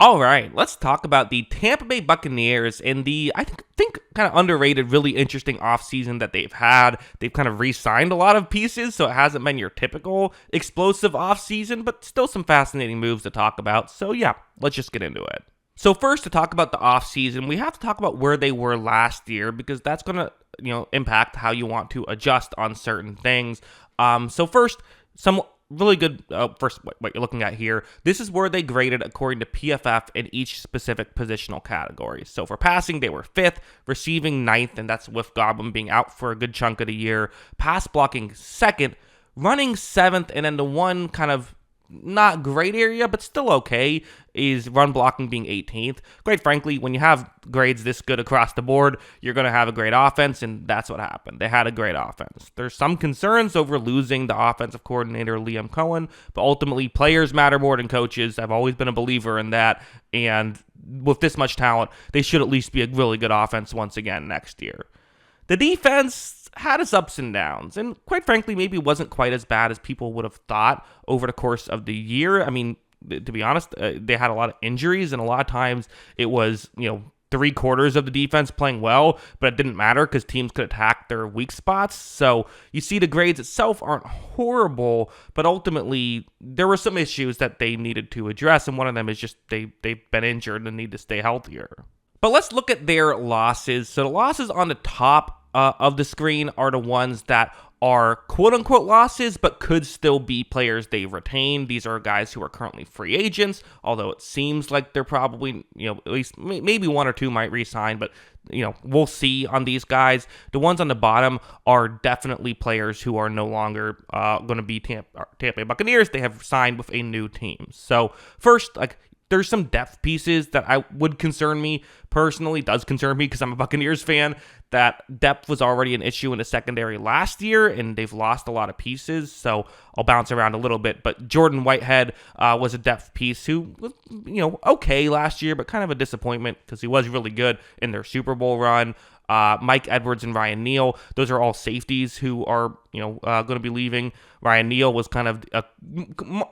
All right, let's talk about the Tampa Bay Buccaneers and the, I think kind of underrated, really interesting offseason that they've had. They've kind of re-signed a lot of pieces, so it hasn't been your typical explosive offseason, but still some fascinating moves to talk about. So yeah, let's just get into it. So first, to talk about the offseason, we have to talk about where they were last year because that's going to, impact how you want to adjust on certain things. So first, some really good, first, what you're looking at here, this is where they graded according to PFF in each specific positional category. So for passing, they were 5th, receiving 9th, and that's with Godwin being out for a good chunk of the year, pass blocking 2nd, running 7th, and then the one kind of not great area, but still okay, is run blocking being 18th. Quite frankly, when you have grades this good across the board, you're going to have a great offense, and that's what happened. They had a great offense. There's some concerns over losing the offensive coordinator, Liam Cohen, but ultimately, players matter more than coaches. I've always been a believer in that, and with this much talent, they should at least be a really good offense once again next year. The defense had its ups and downs, and quite frankly, maybe wasn't quite as bad as people would have thought over the course of the year. I mean, to be honest, they had a lot of injuries, and a lot of times it was, 3/4 of the defense playing well, but it didn't matter because teams could attack their weak spots. So you see the grades itself aren't horrible, but ultimately there were some issues that they needed to address, and one of them is just they've been injured and need to stay healthier. But let's look at their losses. So the losses on the top of the screen are the ones that are quote-unquote losses, but could still be players they've retained. These are guys who are currently free agents, although it seems like they're probably, at least maybe one or two might re-sign, but, we'll see on these guys. The ones on the bottom are definitely players who are no longer going to be Tampa Bay Buccaneers. They have signed with a new team. So first, there's some depth pieces that would concern me personally. Does concern me because I'm a Buccaneers fan. That depth was already an issue in the secondary last year, and they've lost a lot of pieces. So I'll bounce around a little bit. But Jordan Whitehead was a depth piece who was, okay last year, but kind of a disappointment because he was really good in their Super Bowl run. Mike Edwards and Ryan Neal, those are all safeties who are, going to be leaving. Ryan Neal was kind of a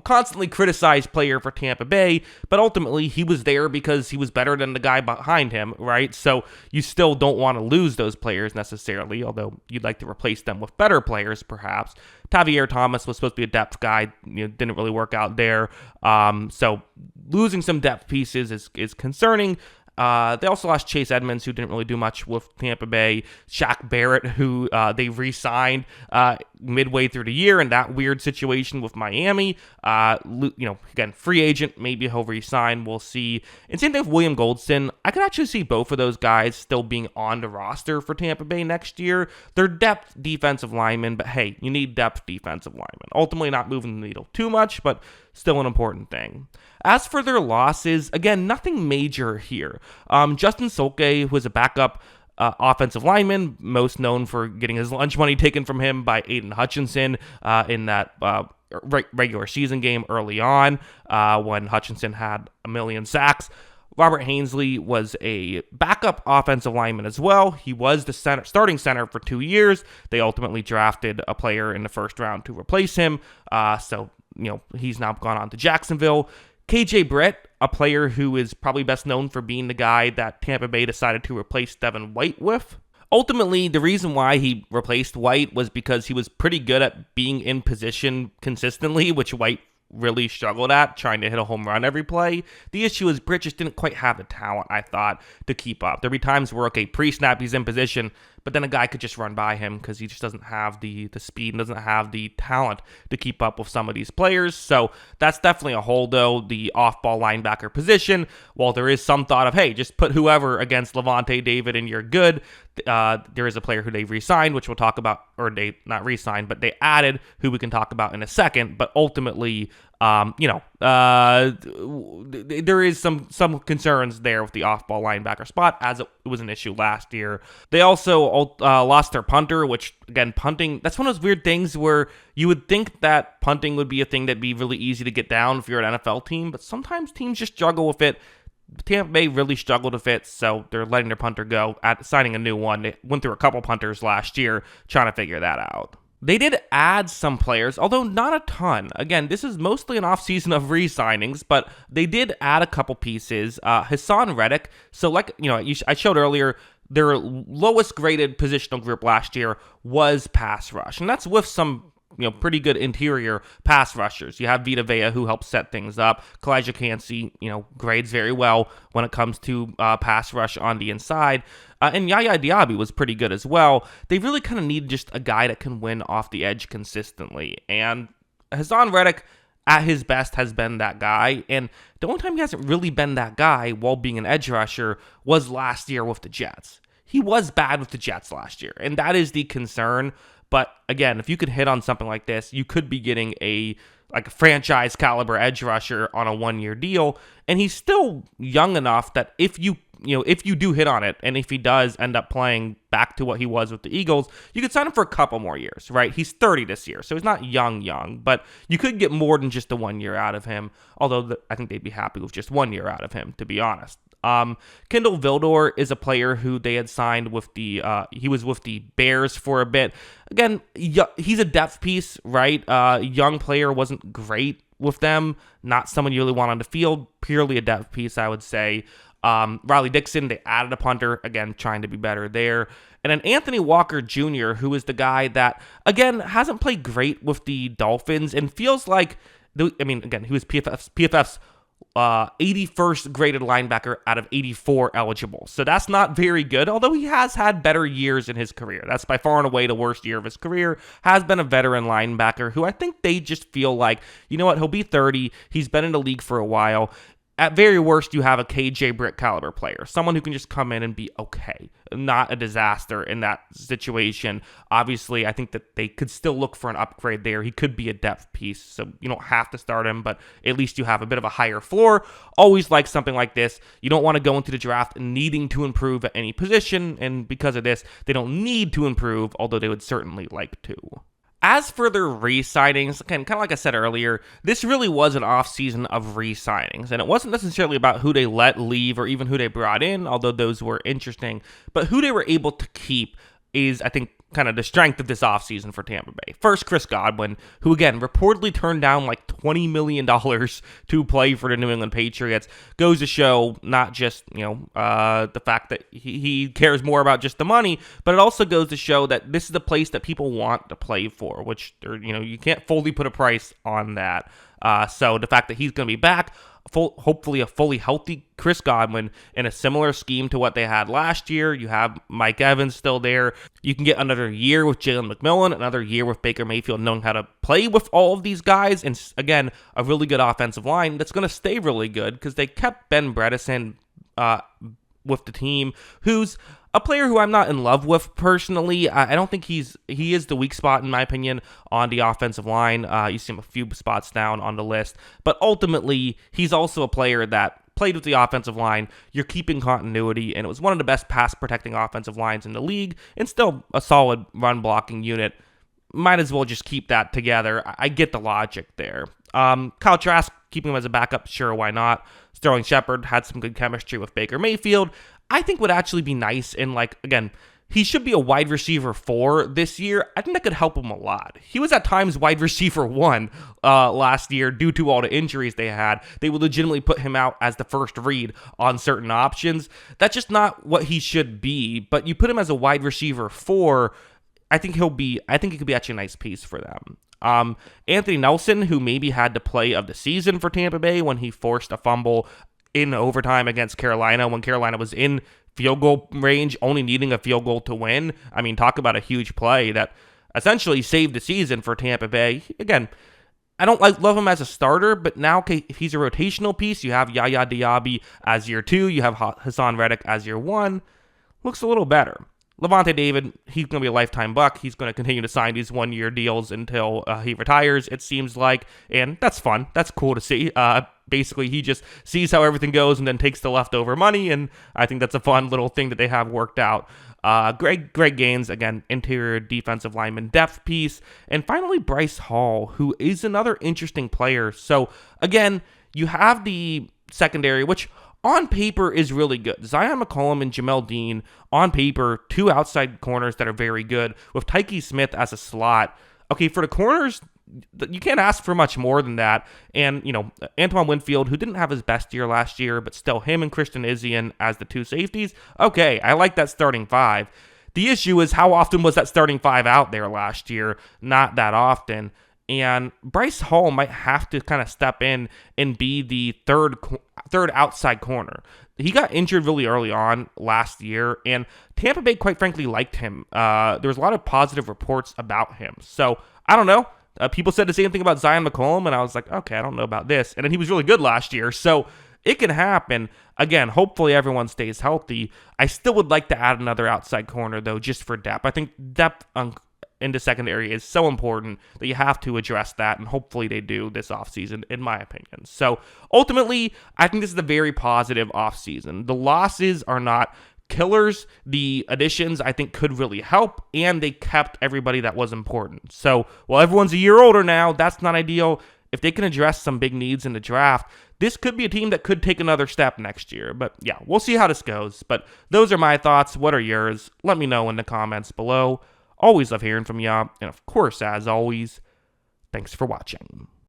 constantly criticized player for Tampa Bay, but ultimately he was there because he was better than the guy behind him, right? So you still don't want to lose those players necessarily, although you'd like to replace them with better players, perhaps. Tavier Thomas was supposed to be a depth guy, didn't really work out there. So losing some depth pieces is concerning. They also lost Chase Edmonds, who didn't really do much with Tampa Bay. Shaq Barrett, who they re-signed midway through the year in that weird situation with Miami. Again, free agent, maybe he'll re-sign. We'll see. And same thing with William Goldston. I could actually see both of those guys still being on the roster for Tampa Bay next year. They're depth defensive linemen, but hey, you need depth defensive linemen. Ultimately not moving the needle too much, but still an important thing. As for their losses, again, nothing major here. Justin Solke, who was a backup offensive lineman, most known for getting his lunch money taken from him by Aiden Hutchinson in that regular season game early on when Hutchinson had a million sacks. Robert Hainsley was a backup offensive lineman as well. He was the starting center for 2 years. They ultimately drafted a player in the first round to replace him. So he's now gone on to Jacksonville. KJ Britt, a player who is probably best known for being the guy that Tampa Bay decided to replace Devin White with. Ultimately, the reason why he replaced White was because he was pretty good at being in position consistently, which White really struggled at, trying to hit a home run every play. The issue is Britt just didn't quite have the talent, I thought, to keep up. There'd be times where, okay, pre-snap he's in position, but then a guy could just run by him because he just doesn't have the speed and doesn't have the talent to keep up with some of these players. So that's definitely a hole, though, the off-ball linebacker position. While there is some thought of, hey, just put whoever against Levante David and you're good, there is a player who they re-signed, which we'll talk about, or they not re-signed, but they added, who we can talk about in a second. But ultimately, there is some concerns there with the off-ball linebacker spot, as it was an issue last year. They also lost their punter, which, again, punting, that's one of those weird things where you would think that punting would be a thing that'd be really easy to get down if you're an NFL team, but sometimes teams just struggle with it. Tampa Bay really struggled with it, so they're letting their punter go, signing a new one. They went through a couple punters last year trying to figure that out. They did add some players, although not a ton. Again, this is mostly an offseason of re-signings, but they did add a couple pieces. Hassan Reddick, so like, I showed earlier, their lowest graded positional group last year was pass rush, and that's with some pretty good interior pass rushers. You have Vita Vea, who helps set things up. Kalijah Cansey, grades very well when it comes to pass rush on the inside. And Yaya Diaby was pretty good as well. They really kind of need just a guy that can win off the edge consistently. And Hassan Reddick, at his best, has been that guy. And the only time he hasn't really been that guy while being an edge rusher was last year with the Jets. He was bad with the Jets last year, and that is the concern. But again, if you could hit on something like this, you could be getting a franchise caliber edge rusher on a 1-year deal. And he's still young enough that if you do hit on it, and if he does end up playing back to what he was with the Eagles, you could sign him for a couple more years, right? He's 30 this year, so he's not young, but you could get more than just the 1 year out of him. Although I think they'd be happy with just 1 year out of him, to be honest. Kendall Vildor is a player who they had signed with he was with the Bears for a bit. Again, he's a depth piece, right? Young player, wasn't great with them. Not someone you really want on the field. Purely a depth piece, I would say. Riley Dixon, they added a punter, again, trying to be better there. And then Anthony Walker Jr., who is the guy that, again, hasn't played great with the Dolphins and feels like, he was PFF's 81st graded linebacker out of 84 eligible. So that's not very good, although he has had better years in his career. That's by far and away the worst year of his career. Has been a veteran linebacker who I think they just feel like, he'll be 30. He's been in the league for a while. At very worst, you have a KJ Britt caliber player, someone who can just come in and be okay, not a disaster in that situation. Obviously, I think that they could still look for an upgrade there. He could be a depth piece, so you don't have to start him, but at least you have a bit of a higher floor. Always like something like this. You don't want to go into the draft needing to improve at any position, and because of this, they don't need to improve, although they would certainly like to. As for their re-signings, again, kind of like I said earlier, this really was an offseason of re-signings, and it wasn't necessarily about who they let leave or even who they brought in, although those were interesting, but who they were able to keep is, I think, kind of the strength of this offseason for Tampa Bay. First, Chris Godwin, who, again, reportedly turned down like $20 million to play for the New England Patriots, goes to show not just, the fact that he cares more about just the money, but it also goes to show that this is the place that people want to play for, which, you can't fully put a price on that. So the fact that he's going to be back, hopefully a fully healthy Chris Godwin in a similar scheme to what they had last year. You have Mike Evans still there. You can get another year with Jalen McMillan, another year with Baker Mayfield knowing how to play with all of these guys, and again, a really good offensive line that's going to stay really good because they kept Ben Bredesen with the team, who's a player who I'm not in love with personally. I don't think he is the weak spot, in my opinion, on the offensive line. You see him a few spots down on the list. But ultimately, he's also a player that played with the offensive line. You're keeping continuity, and it was one of the best pass-protecting offensive lines in the league, and still a solid run-blocking unit. Might as well just keep that together. I get the logic there. Kyle Trask, keeping him as a backup, sure, why not? Sterling Shepard had some good chemistry with Baker Mayfield. I think would actually be nice, and again, he should be a wide receiver 4 this year. I think that could help him a lot. He was at times wide receiver 1 last year due to all the injuries they had. They would legitimately put him out as the first read on certain options. That's just not what he should be, but you put him as a wide receiver 4, I think he could be actually a nice piece for them. Anthony Nelson, who maybe had the play of the season for Tampa Bay when he forced a fumble in overtime against Carolina when Carolina was in field goal range, only needing a field goal to win. I mean, talk about a huge play that essentially saved the season for Tampa Bay. Again, I don't love him as a starter, but now if he's a rotational piece, you have Yaya Diaby as year 2, you have Hassan Reddick as year 1. Looks a little better. Levante David, he's going to be a lifetime Buck. He's going to continue to sign these 1-year deals until he retires, it seems like, and that's fun. That's cool to see. Basically, he just sees how everything goes and then takes the leftover money, and I think that's a fun little thing that they have worked out. Greg Gaines, again, interior defensive lineman depth piece. And finally, Bryce Hall, who is another interesting player. So, again, you have the secondary, which on paper is really good. Zion McCollum and Jamel Dean, on paper, 2 outside corners that are very good, with Tyke Smith as a slot. Okay, for the corners, you can't ask for much more than that. And, Antoine Winfield, who didn't have his best year last year, but still him and Christian Izien as the two safeties. Okay, I like that starting five. The issue is how often was that starting five out there last year? Not that often. And Bryce Hall might have to kind of step in and be the third outside corner. He got injured really early on last year, and Tampa Bay, quite frankly, liked him. There was a lot of positive reports about him. So, I don't know. People said the same thing about Zion McCollum, and I was like, okay, I don't know about this. And then he was really good last year, so it can happen. Again, hopefully everyone stays healthy. I still would like to add another outside corner, though, just for depth. I think depth into secondary is so important that you have to address that, and hopefully they do this offseason, in my opinion. So, ultimately, I think this is a very positive offseason. The losses are not killers. The additions, I think, could really help, and they kept everybody that was important. So, while everyone's a year older now, that's not ideal. If they can address some big needs in the draft, this could be a team that could take another step next year. But yeah, we'll see how this goes. But those are my thoughts. What are yours? Let me know in the comments below. Always love hearing from y'all. And of course, as always, thanks for watching.